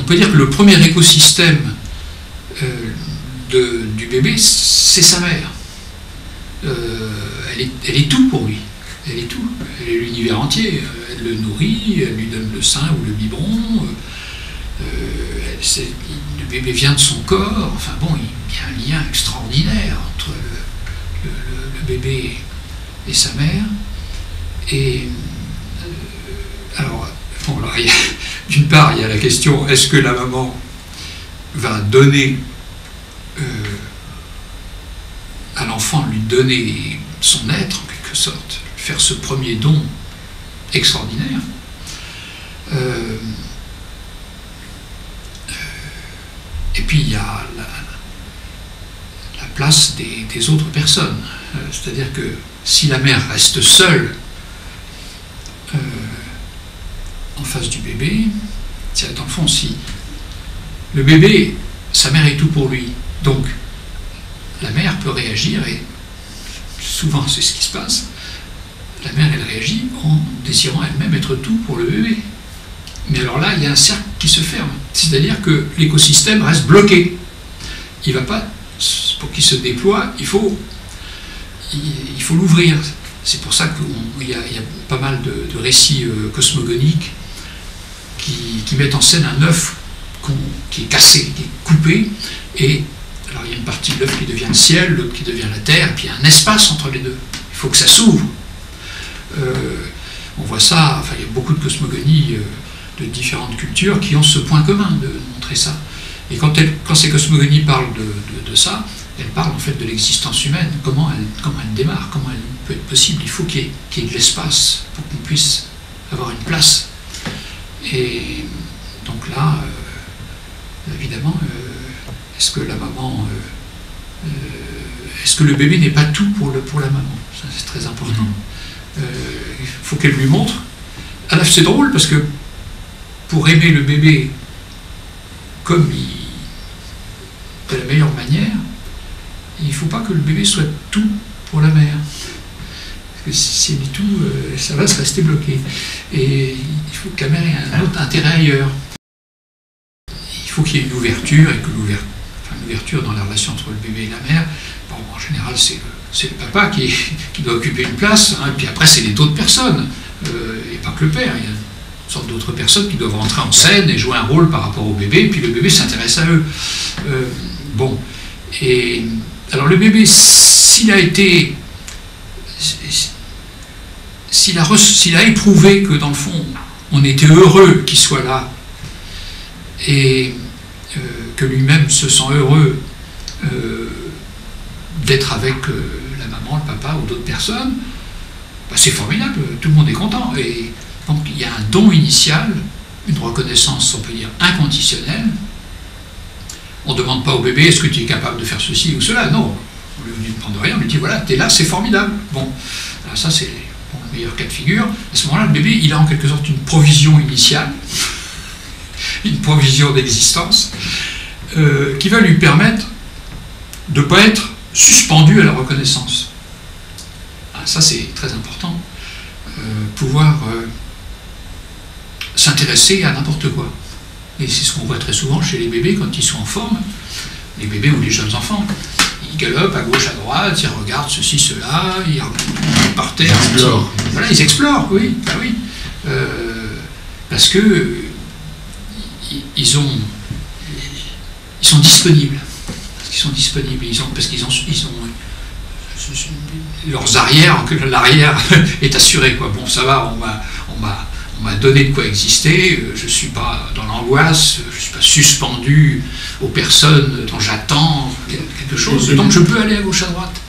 peut dire que le premier écosystème du bébé, c'est sa mère. Elle est tout pour lui. Elle est tout. Elle est l'univers entier. Elle le nourrit, elle lui donne le sein ou le biberon. Le bébé vient de son corps. Enfin bon, il y a un lien extraordinaire entre le bébé et sa mère. Et alors, bon, d'une part, il y a la question, est-ce que la maman va donner à l'enfant, lui donner son être, en quelque sorte, faire ce premier don extraordinaire. Et puis il y a la place des autres personnes. C'est-à-dire que si la mère reste seule en face du bébé, dans le fond, si le bébé, sa mère est tout pour lui, donc la mère peut réagir, et souvent c'est ce qui se passe, la mère elle réagit en désirant elle-même être tout pour le bébé. Mais alors là, il y a un cercle qui se ferme, c'est-à-dire que l'écosystème reste bloqué. Il va pas, pour qu'il se déploie, il faut l'ouvrir. C'est pour ça qu'il y a pas mal de récits cosmogoniques qui mettent en scène un œuf qui est cassé, qui est coupé, et alors il y a une partie de l'œuf qui devient le ciel, l'autre qui devient la terre, et puis il y a un espace entre les deux. Il faut que ça s'ouvre. On voit ça, enfin il y a beaucoup de cosmogonies de différentes cultures qui ont ce point commun de montrer ça. Et quand ces cosmogonies parlent de ça, elles parlent en fait de l'existence humaine, comment elle démarre, comment elle peut être possible. Il faut qu'il y ait de l'espace pour qu'on puisse avoir une place. Et donc là, évidemment, est-ce que la maman, est-ce que le bébé n'est pas tout pour la maman? Ça, c'est très important. Il faut qu'elle lui montre. Alors c'est drôle parce que pour aimer le bébé comme de la meilleure manière, il ne faut pas que le bébé soit tout pour la mère. Parce que si elle est tout, ça va se rester bloqué. Et il faut que la mère ait un autre intérêt ailleurs. Il faut qu'il y ait une ouverture, et que l'ouverture dans la relation entre le bébé et la mère, bon, en général c'est le papa qui doit occuper une place, hein, et puis après c'est les autres personnes, et pas que le père. Il y a une sorte d'autres personnes qui doivent rentrer en scène et jouer un rôle par rapport au bébé, et puis le bébé s'intéresse à eux. Bon, et alors le bébé, s'il a éprouvé que dans le fond on était heureux qu'il soit là, et que lui-même se sent heureux d'être avec la maman, le papa ou d'autres personnes, bah c'est formidable, tout le monde est content. Et donc il y a un don initial, une reconnaissance, on peut dire, inconditionnelle. On ne demande pas au bébé, est-ce que tu es capable de faire ceci ou cela? Non, on lui demande rien, on lui dit, voilà, tu es là, c'est formidable. Bon, alors ça c'est le meilleur cas de figure. À ce moment-là, le bébé, il a en quelque sorte une provision initiale, une provision d'existence, qui va lui permettre de ne pas être suspendu à la reconnaissance. Ah, ça c'est très important, pouvoir s'intéresser à n'importe quoi. Et c'est ce qu'on voit très souvent chez les bébés quand ils sont en forme, les bébés ou les jeunes enfants. Ils galopent à gauche, à droite, ils regardent ceci, cela, ils regardent par terre. Voilà, ils explorent, oui, bah oui. Parce que ils sont disponibles. Parce qu'ils sont disponibles, parce qu'ils ont leurs arrières, que l'arrière est assuré, quoi. Bon, ça va, on m'a donné de quoi exister, je ne suis pas dans l'angoisse, je ne suis pas suspendu aux personnes dont j'attends quelque chose, donc je peux aller à gauche, à droite.